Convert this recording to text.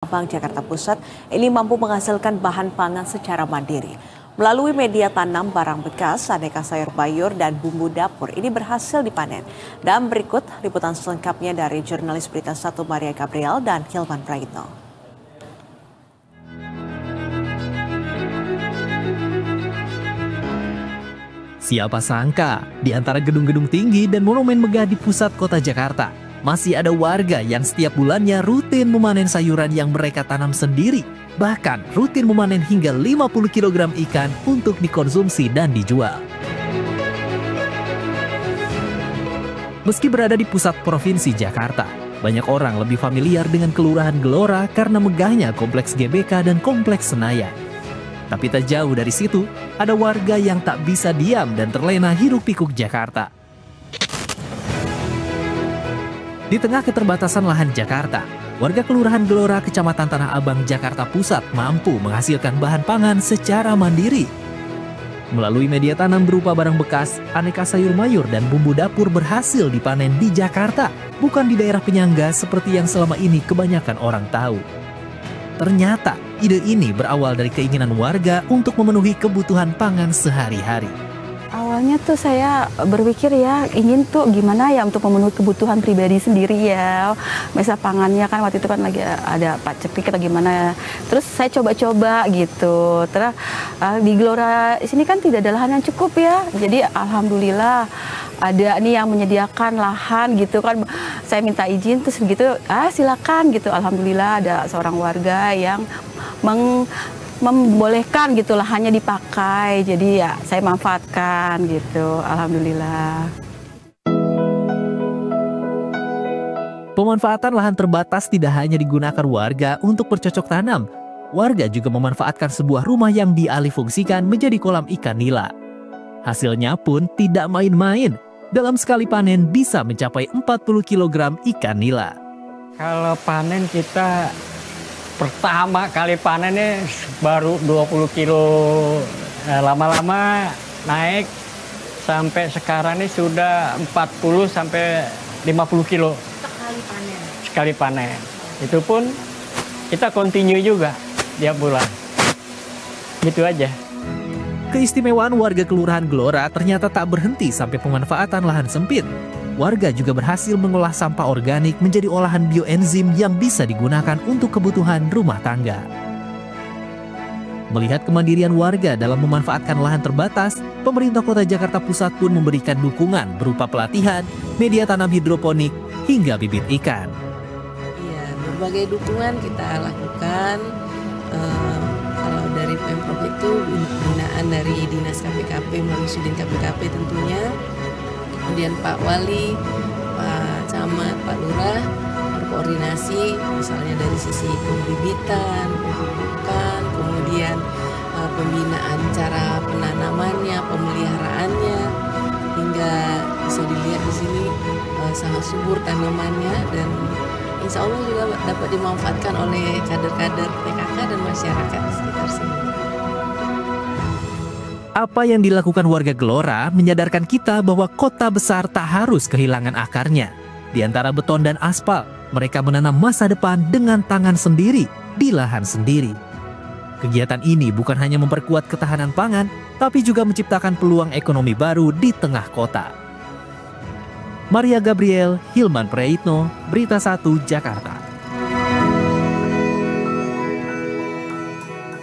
Abang Jakarta Pusat ini mampu menghasilkan bahan pangan secara mandiri. Melalui media tanam barang bekas, aneka sayur bayur dan bumbu dapur ini berhasil dipanen. Dan berikut liputan selengkapnya dari jurnalis Berita 1 Maria Gabriel dan Hilman Praitno. Siapa sangka, di antara gedung-gedung tinggi dan monumen megah di pusat kota Jakarta, masih ada warga yang setiap bulannya rutin memanen sayuran yang mereka tanam sendiri. Bahkan rutin memanen hingga 50 kg ikan untuk dikonsumsi dan dijual. Meski berada di pusat provinsi Jakarta, banyak orang lebih familiar dengan Kelurahan Gelora karena megahnya Kompleks GBK dan Kompleks Senayan. Tapi tak jauh dari situ, ada warga yang tak bisa diam dan terlena hiruk-pikuk Jakarta. Di tengah keterbatasan lahan Jakarta, warga Kelurahan Gelora, Kecamatan Tanah Abang, Jakarta Pusat mampu menghasilkan bahan pangan secara mandiri. Melalui media tanam berupa barang bekas, aneka sayur mayur dan bumbu dapur berhasil dipanen di Jakarta, bukan di daerah penyangga seperti yang selama ini kebanyakan orang tahu. Ternyata, ide ini berawal dari keinginan warga untuk memenuhi kebutuhan pangan sehari-hari. Awalnya tuh saya berpikir ya ingin tuh gimana ya untuk memenuhi kebutuhan pribadi sendiri ya. Misal pangannya kan waktu itu kan lagi ada paceklik atau gimana ya. Terus saya coba-coba gitu. Terus di Gelora sini kan tidak ada lahan yang cukup ya. Jadi alhamdulillah ada nih yang menyediakan lahan gitu kan. Saya minta izin terus begitu silakan gitu. Alhamdulillah ada seorang warga yang membolehkan gitu lahannya dipakai, jadi ya saya manfaatkan gitu, alhamdulillah. Pemanfaatan lahan terbatas tidak hanya digunakan warga untuk bercocok tanam. Warga juga memanfaatkan sebuah rumah yang dialihfungsikan menjadi kolam ikan nila. Hasilnya pun tidak main-main. Dalam sekali panen bisa mencapai 40 kg ikan nila. Kalau panen kita pertama kali panennya baru 20 kilo, lama-lama naik sampai sekarang ini sudah 40 sampai 50 kilo. Sekali panen? Sekali panen. Itu pun kita continue juga tiap bulan. Gitu aja. Keistimewaan warga Kelurahan Gelora ternyata tak berhenti sampai pemanfaatan lahan sempit. Warga juga berhasil mengolah sampah organik menjadi olahan bioenzim yang bisa digunakan untuk kebutuhan rumah tangga. Melihat kemandirian warga dalam memanfaatkan lahan terbatas, pemerintah kota Jakarta Pusat pun memberikan dukungan berupa pelatihan, media tanam hidroponik, hingga bibit ikan. Iya, berbagai dukungan kita lakukan. Kalau dari Pemprov itu binaan dari Dinas KPKP melalui Sudin KPKP tentunya. Kemudian Pak Wali, Pak Camat, Pak Lurah berkoordinasi misalnya dari sisi pembibitan, pemupukan, kemudian pembinaan cara penanamannya, pemeliharaannya, hingga bisa dilihat di sini sangat subur tanamannya dan insya Allah juga dapat dimanfaatkan oleh kader-kader PKK dan masyarakat di sekitar sini. Apa yang dilakukan warga Gelora menyadarkan kita bahwa kota besar tak harus kehilangan akarnya. Di antara beton dan aspal, mereka menanam masa depan dengan tangan sendiri, di lahan sendiri. Kegiatan ini bukan hanya memperkuat ketahanan pangan, tapi juga menciptakan peluang ekonomi baru di tengah kota. Maria Gabriel, Hilman Praitno, Berita 1 Jakarta.